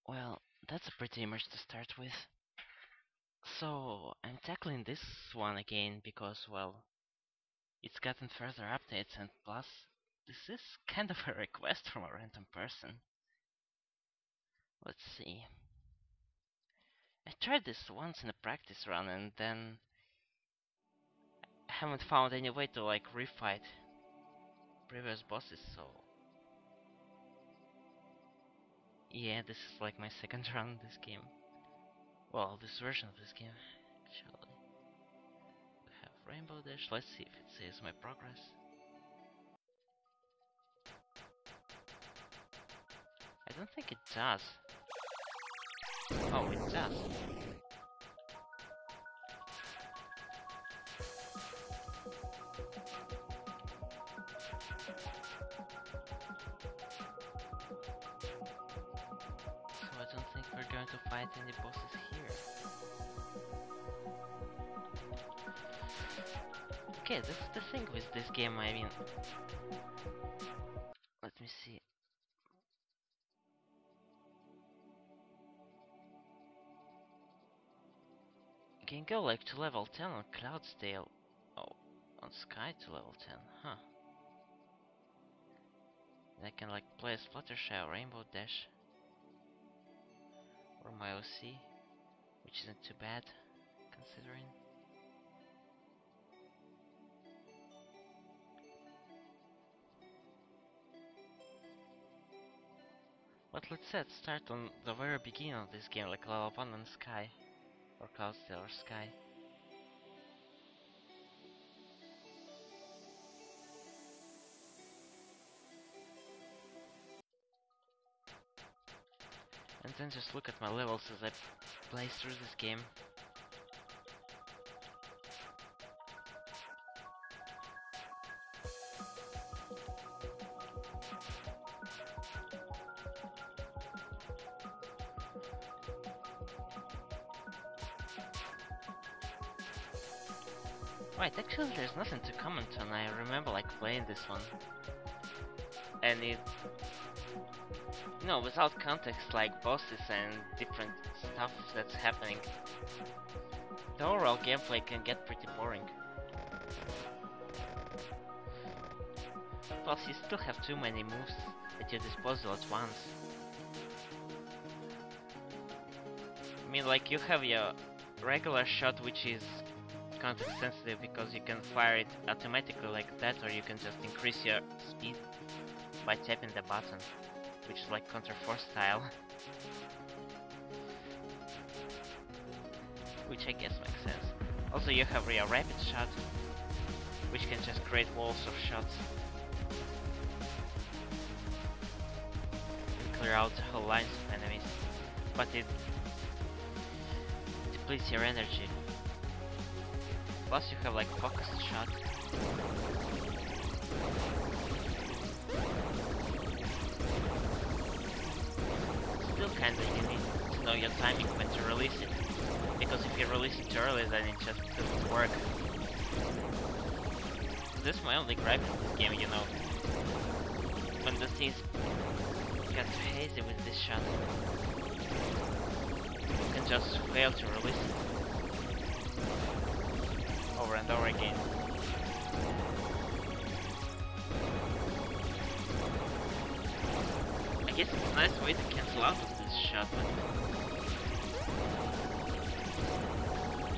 Well, that's a pretty image to start with. So, I'm tackling this one again because, well, it's gotten further updates and plus, this is kind of a request from a random person. Let's see. I tried this once in a practice run and then I haven't found any way to like refight previous bosses, so yeah, this is like my second run in this game. Well, this version of this game, actually. We have Rainbow Dash, let's see if it saves my progress. I don't think it does. Oh, it does. So I don't think we're going to fight any bosses here. Okay, that's the thing with this game, I mean... Let me see. You can go like to level 10 on Cloudsdale. Oh, on Sky to level 10, huh. And I can like play as Fluttershy or Rainbow Dash. Or my OC, which isn't too bad, considering. But let's start on the very beginning of this game, like level 1 on Sky. Or Cloudsdale or Sky. And then just look at my levels as I play through this game. Right, actually there's nothing to comment on. I remember like playing this one. And it... You know, without context like bosses and different stuff that's happening, the overall gameplay can get pretty boring. Plus you still have too many moves at your disposal at once. I mean, like you have your regular shot, which is context sensitive because you can fire it automatically like that, or you can just increase your speed by tapping the button, which is like Counter Force style. Which I guess makes sense. Also you have your rapid shot, which can just create walls of shots and clear out whole lines of enemies, but it depletes your energy. Plus you have like focused shot. Still kinda you need to know your timing when to release it, because if you release it too early then it just doesn't work. This is my only gripe in this game, you know. When the things get too hazy with this shot, you can just fail to release it over and over again. I guess it's a nice way to cancel out of this shot, but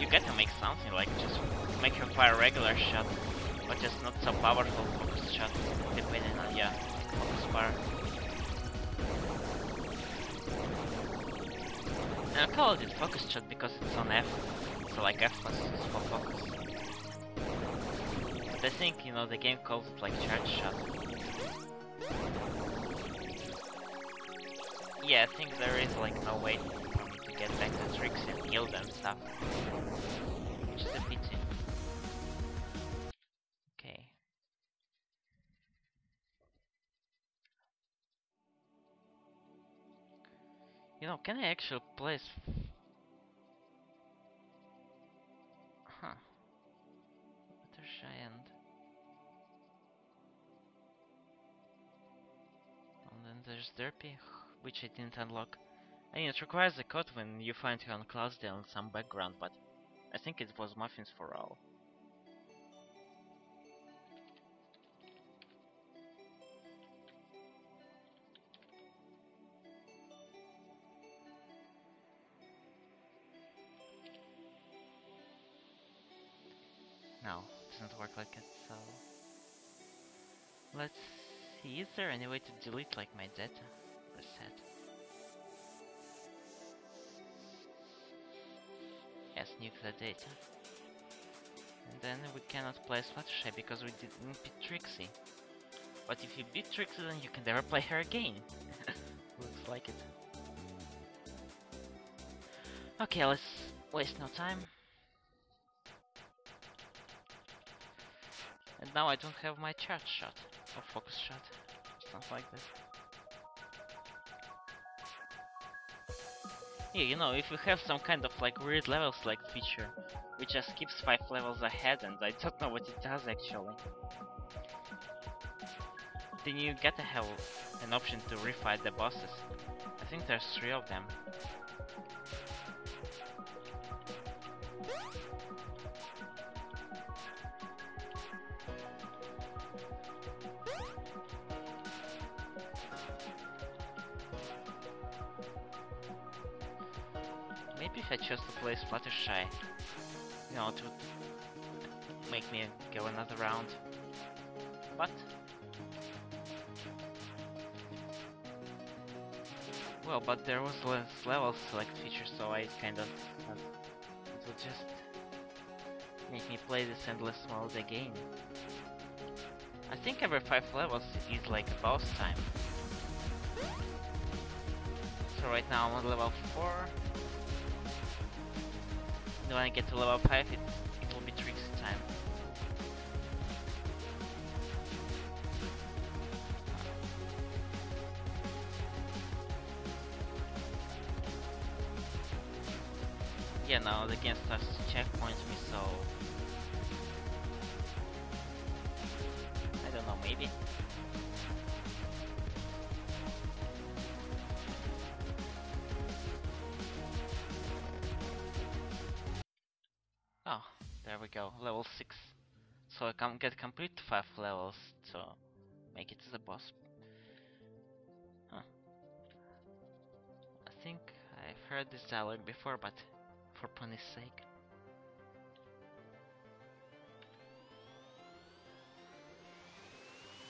you gotta make something, like just make your fire a regular shot, but just not so powerful focus shot, depending on your focus bar. And I call it focus shot because it's on F, so like F is for focus. But I think, you know, the game calls it like charge shot. Yeah, I think there is like no way for me to get back to tricks and Gilda and stuff, which is a pity. Okay. You know, can I actually place... Huh. Fluttershy and then there's Derpy, which I didn't unlock. I mean, it requires a code when you find her on Cloudsdale in some background, but I think it was Muffins for all. No, it doesn't work like it, so... Let's see, is there any way to delete like my data? Reset. Yes, nuke the data. And then we cannot play Fluttershy because we didn't beat Trixie. But if you beat Trixie, then you can never play her again. Looks like it. Okay, let's waste no time. And now I don't have my charge shot, or focus shot, something like this. Yeah, you know, if we have some kind of like weird level select feature, which just keeps 5 levels ahead, and I don't know what it does actually. Then you gotta have an option to refight the bosses. I think there's 3 of them. Maybe if I chose to play Fluttershy, you know, it would make me go another round. But well, but there was less level select feature, so I kind of it will just make me play this endless mode again. I think every 5 levels is like a boss time. So right now I'm on level 4. And when I get to level 5, it will be Trixie time. Yeah, now the game starts to checkpoint me, so... I don't know, maybe? Oh, there we go, level 6. So I can get complete 5 levels to make it to the boss. Huh. I think I've heard this dialogue before, but for funny's sake.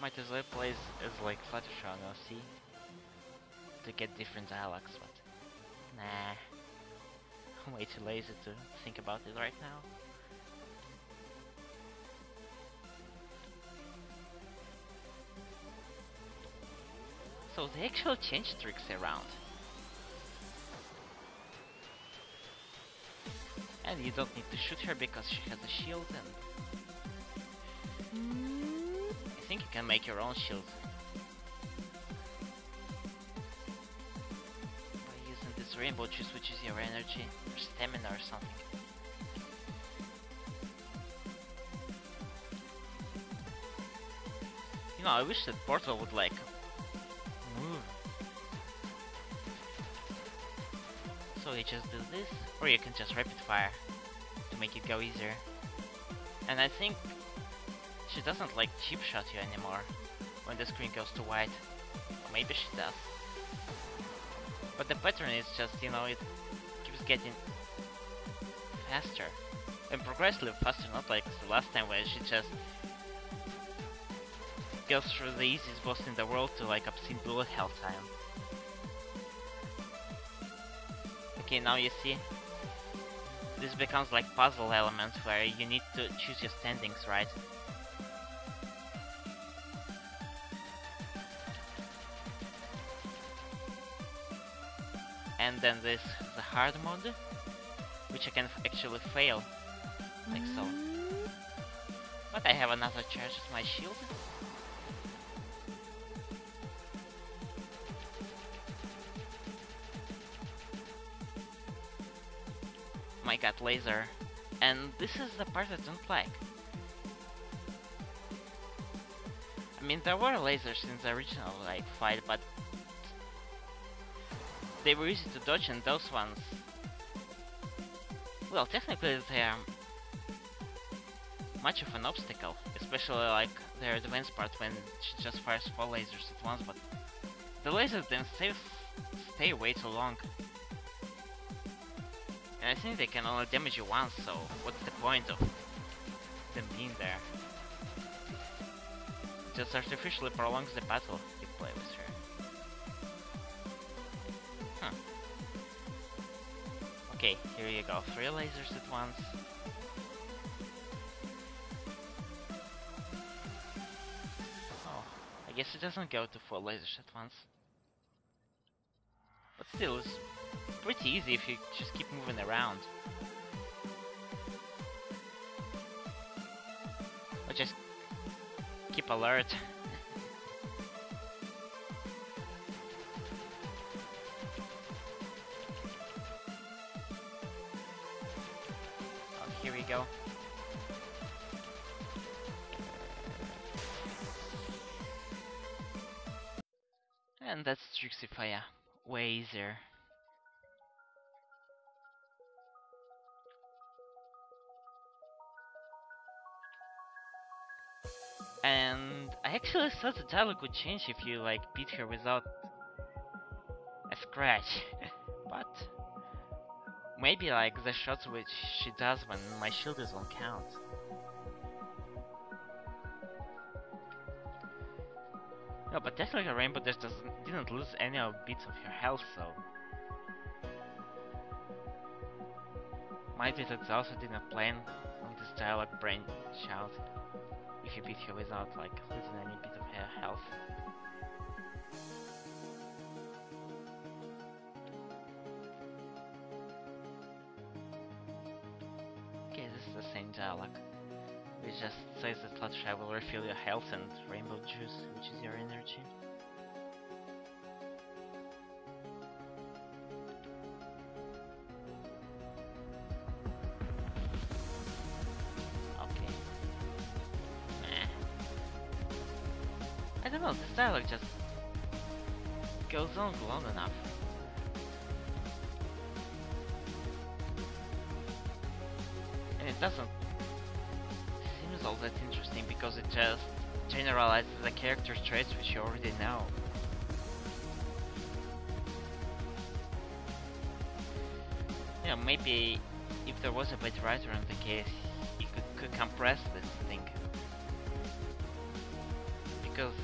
Might as well play as like Fluttershy on OC to get different dialogues, but nah. I'm way too lazy to think about it right now. So they actually changed Trixie around. And you don't need to shoot her because she has a shield, and I think you can make your own shield by using this rainbow juice, which is your energy or stamina or something. You know, I wish that Portal would like move. So you just do this, or you can just rapid fire to make it go easier. And I think she doesn't like cheap shot you anymore when the screen goes to white. Or maybe she does. But the pattern is just, you know, it keeps getting faster. And progressively faster, not like the last time where she just goes through the easiest boss in the world to like obscene bullet hell time. Okay, now you see, this becomes like puzzle element where you need to choose your standings, right? And then there's the hard mode, which I can actually fail, like so. But I have another charge as my shield. My god, laser. And this is the part I don't like. I mean, there were lasers in the original like fight, but they were easy to dodge, and those ones, well, technically they are much of an obstacle, especially like their advanced part when she just fires 4 lasers at once, but the lasers themselves stay way too long. And I think they can only damage you once, so what's the point of them being there? It just artificially prolongs the battle if you play with her. Okay, here you go, 3 lasers at once. Oh, I guess it doesn't go to 4 lasers at once. But still, it's pretty easy if you just keep moving around. Or just keep alert. Oh, here we go. And that's Trixie Fire. Way easier. And I actually thought the dialogue would change if you like beat her without a scratch. But maybe like the shots which she does when my shield is on count. No, but technically Rainbow Dash didn't lose any of bits of her health, so might be that also didn't plan on this dialogue branch out if you beat her without like losing any bit of her health. Okay, this is the same dialogue. It just says that Fluttershy will refill your health and Rainbow Juice, which is your energy. Okay. I don't know, this dialogue just goes on long enough. And it doesn't seems all that interesting because it just generalizes the character's traits which you already know. You know, maybe if there was a bad writer in the case, he could compress this thing. Because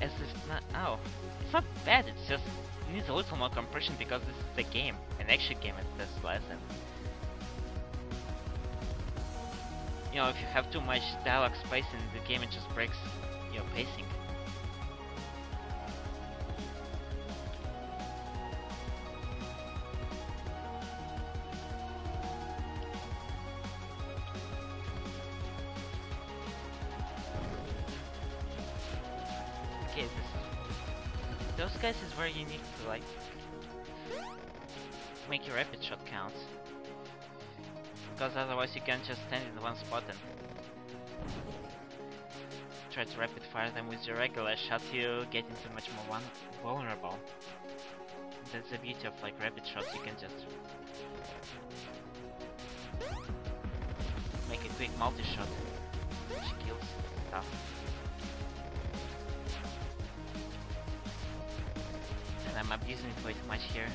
as it's not, oh, it's not bad, it's just it needs a little more compression because this is the game, an action game at this lesson. You know, if you have too much dialogue space in the game, it just breaks your pacing. Okay, those guys is where you need to like make your rapid shot count. Because otherwise you can't just stand in one spot and try to rapid fire them with your regular shot, you get into much more vulnerable. That's the beauty of like rapid shots, you can just make a quick multi-shot which kills stuff. And I'm abusing it way too much here.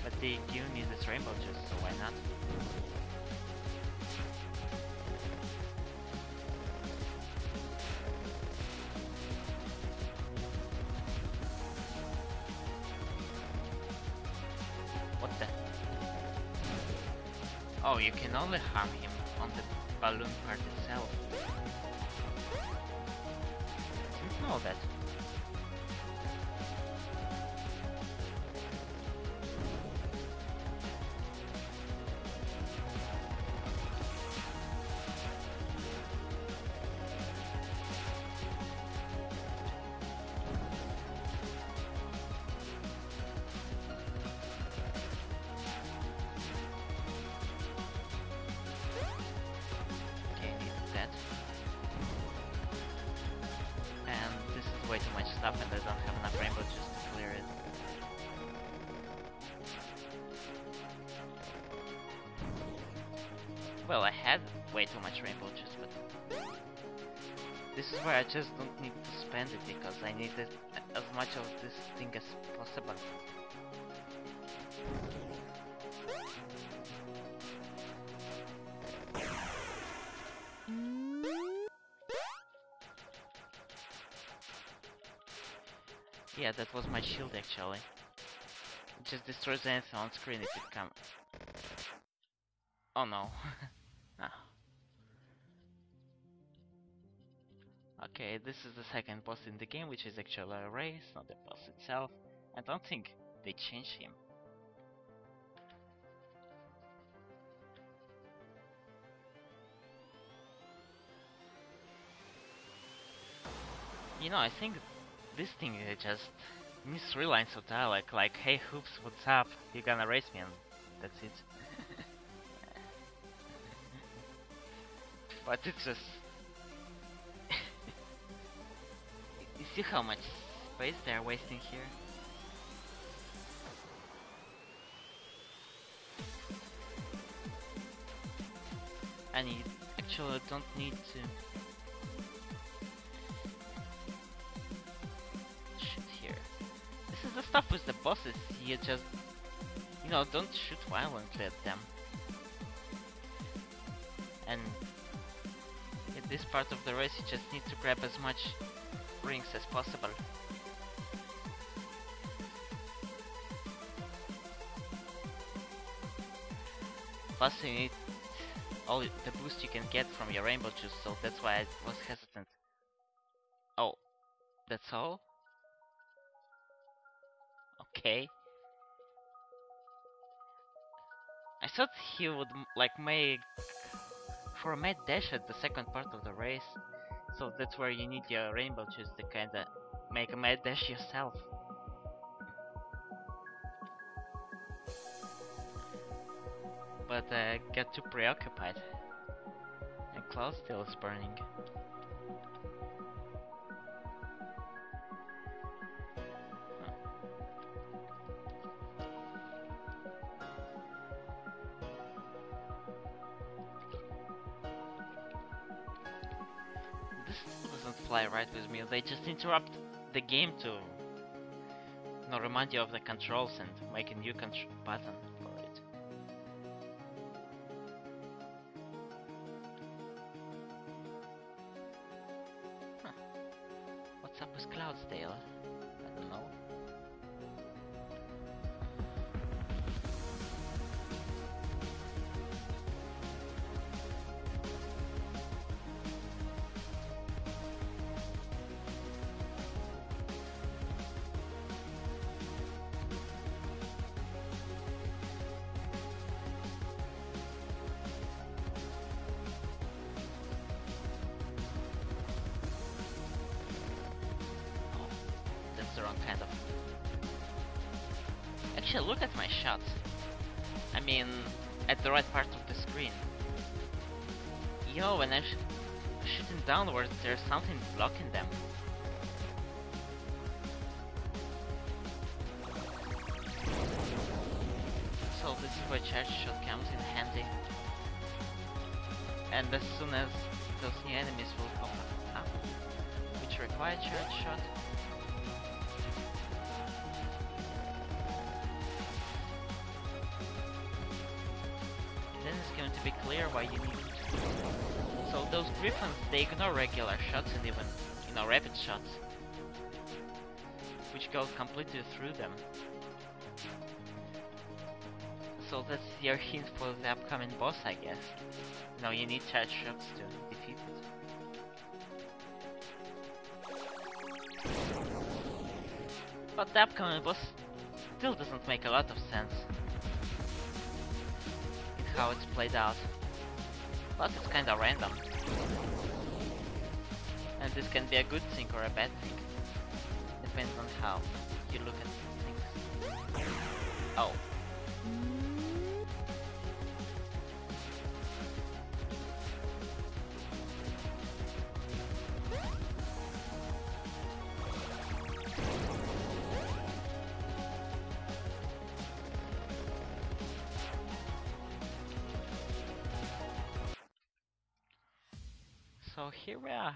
But they give me this Rainbow Juice, so why not? What the? Oh, you can only harm him on the balloon part itself. Didn't know that. Well, I had way too much rainbow juice, but this is where I just don't need to spend it because I needed as much of this thing as possible. Yeah, that was my shield actually. It just destroys anything on screen if it comes. Oh no. Ah. Okay, this is the second boss in the game, which is actually a race, not the boss itself. I don't think they changed him. You know, I think this thing just needs 3 lines of dialogue, like, hey Hoops, what's up? You gonna race me? And that's it. But it's just... You see how much space they're wasting here? And you actually don't need to shoot here. This is the stuff with the bosses, you just, you know, don't shoot violently at them. And in this part of the race you just need to grab as much rings as possible. Plus you need all the boost you can get from your rainbow juice, so that's why I was hesitant. Oh, that's all? Okay. I thought he would like make for a mad dash at the second part of the race, so that's where you need your rainbow juice to kinda make a mad dash yourself. But I got too preoccupied. And Cloud still is burning. This doesn't fly right with me. They just interrupt the game to, you know, remind you of the controls and make a new button for it. Huh. What's up with Cloudsdale? I don't know. The wrong kind of... Actually, look at my shots. I mean, at the right part of the screen. Yo, when I'm shooting downwards, there's something blocking them. So this is where charge shot comes in handy. And as soon as those new enemies will come up, which require charge shot, to be clear why you need it. So those griffins, they ignore regular shots and even, you know, rapid shots, which go completely through them. So that's your hint for the upcoming boss, I guess. You know, you need charge shots to defeat it. But the upcoming boss still doesn't make a lot of sense how it's played out. But it's kinda random. And this can be a good thing or a bad thing. Depends on how you look at things. Oh. So here we are.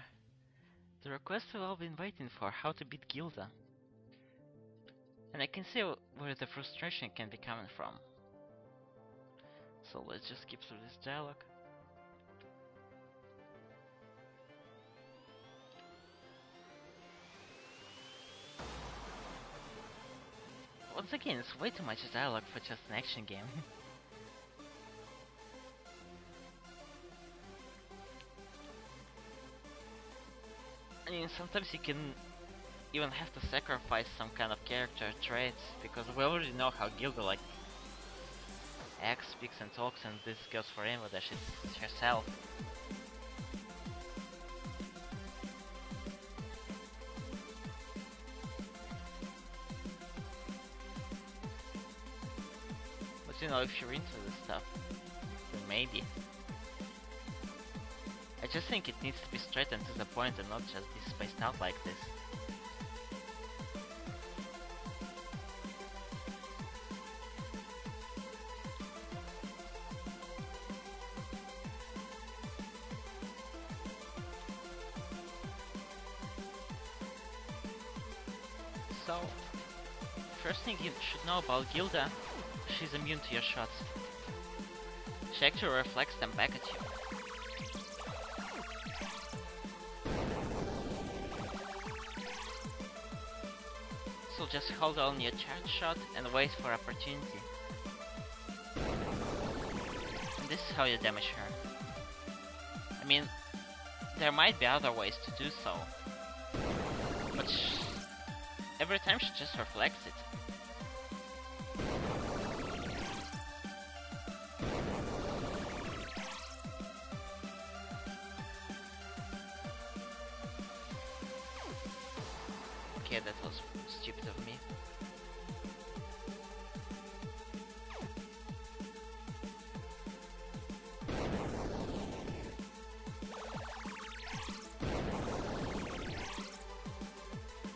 The request we've all been waiting for, how to beat Gilda. And I can see where the frustration can be coming from. So let's just skip through this dialogue. Once again, it's way too much dialogue for just an action game. I mean, sometimes you can even have to sacrifice some kind of character traits, because we already know how Gilda like acts, speaks and talks, and this goes for anyone that she's herself. But you know, if you're into this stuff, then maybe. I just think it needs to be straight and to the point and not just be spaced out like this. So, first thing you should know about Gilda, she's immune to your shots. She actually reflects them back at you. So just hold on your charge shot and wait for opportunity. And this is how you damage her. I mean, there might be other ways to do so, but every time she just reflects it. Okay, that was stupid of me.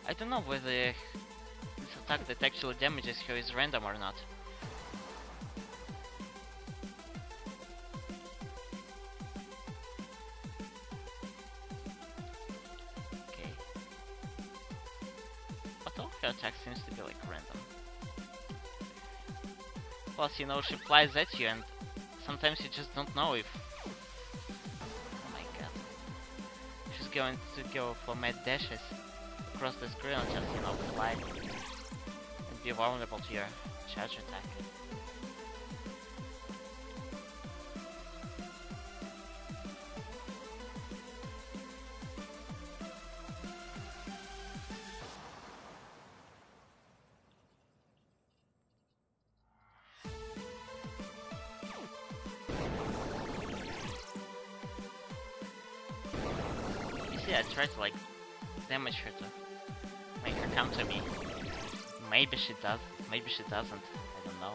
I don't know whether this attack that actually damages her is random or not. Okay. But all her attack seems to be like random. Plus, you know, she flies at you and sometimes you just don't know if... Oh my god. She's going to go for mad dashes across the screen and just, you know, fly and be vulnerable to your charge attack. You see, I tried to like damage her to make her come to me. Maybe she does, maybe she doesn't, I don't know.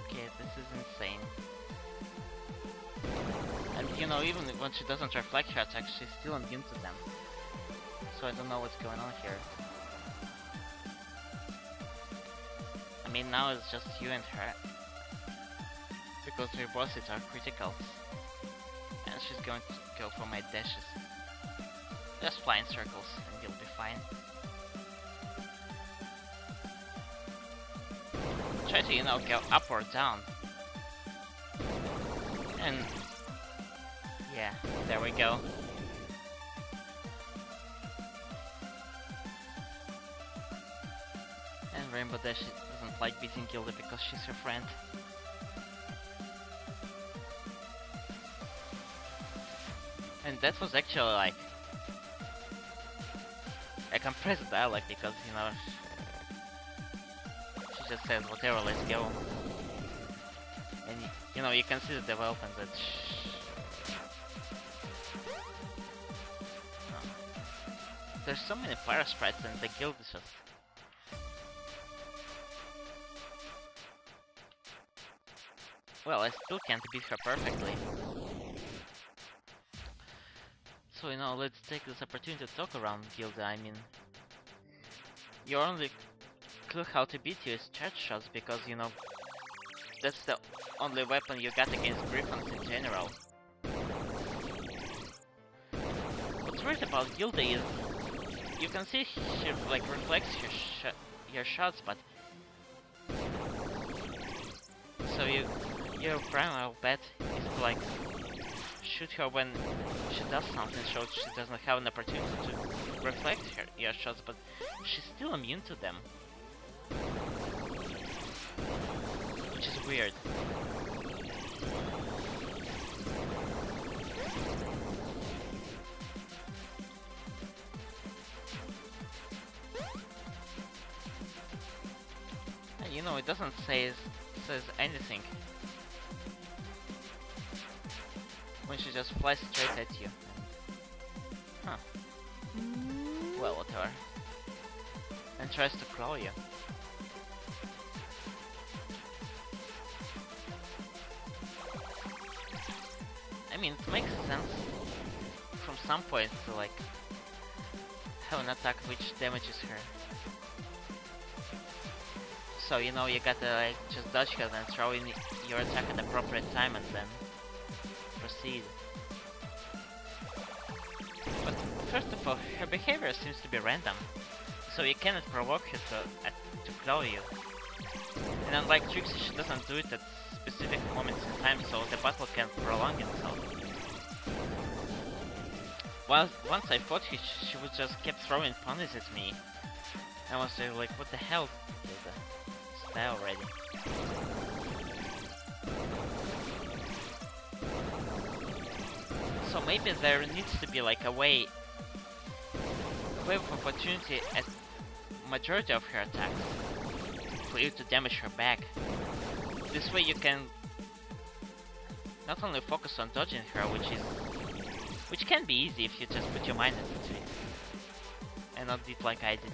Okay, this is insane. And you know, even when she doesn't reflect her attacks, she's still immune to them. So I don't know what's going on here. I mean, now it's just you and her. Because her bosses are criticals. And she's going to go for my dashes. Just fly in circles and you'll be fine. Try to, you know, go up or down. And... yeah, there we go. And Rainbow Dash doesn't like beating Gilda because she's her friend. And that was actually like a compressed dialogue because, you know, she just says whatever, let's go. And you know, you can see the development that there's so many parasprites and the guild is just... Well, I still can't beat her perfectly. So, let's take this opportunity to talk around Gilda. I mean, your only clue how to beat you is charge shots because, that's the only weapon you got against Griffins in general. What's weird about Gilda is you can see she reflects your shots, but so your primal bet is to shoot her when she does something, so she doesn't have an opportunity to reflect your shots, but she's still immune to them, which is weird. And it doesn't says anything when she just flies straight at you. Huh. Well, whatever. And tries to claw you. I mean, it makes sense from some point to have an attack which damages her. So you gotta just dodge her and throw in your attack at the appropriate time and then proceed. But first of all, her behavior seems to be random, so you cannot provoke her to claw you. And unlike Trixie, she doesn't do it at specific moments in time, so the battle can prolong itself. Once I thought she would just keep throwing ponies at me. I was like, what the hell? Stay already. So maybe there needs to be a way of opportunity at majority of her attacks for you to damage her back. This way you can not only focus on dodging her, which can be easy if you just put your mind into it and not did like I did.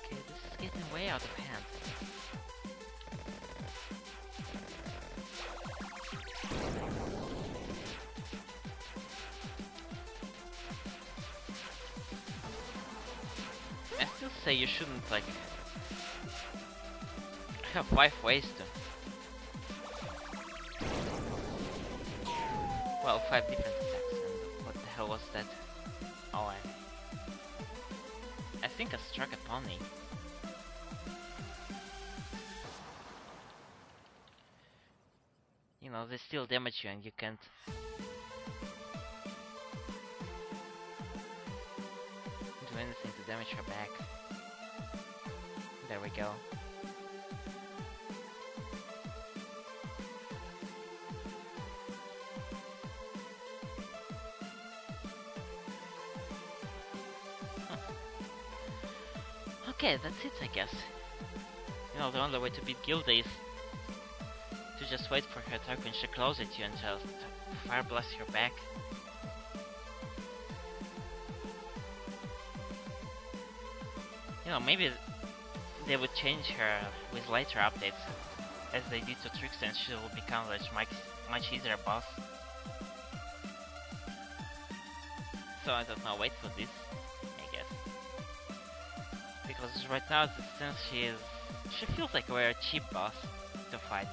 Okay, this is getting way out of hand. I still say you shouldn't have 5 ways to. Well, 5 different attacks, and what the hell was that? Oh, I think I struck a pony. They still damage you and you can't do anything to damage her back. There we go. Okay, that's it, I guess. The only way to beat Gilda is to just wait for her attack when she claws at you and just fire blast your back. Maybe they would change her with later updates, as they did to Trixie, and she will become a much easier boss. So I don't know, wait for this, I guess. Because right now, since she feels like a very cheap boss to fight.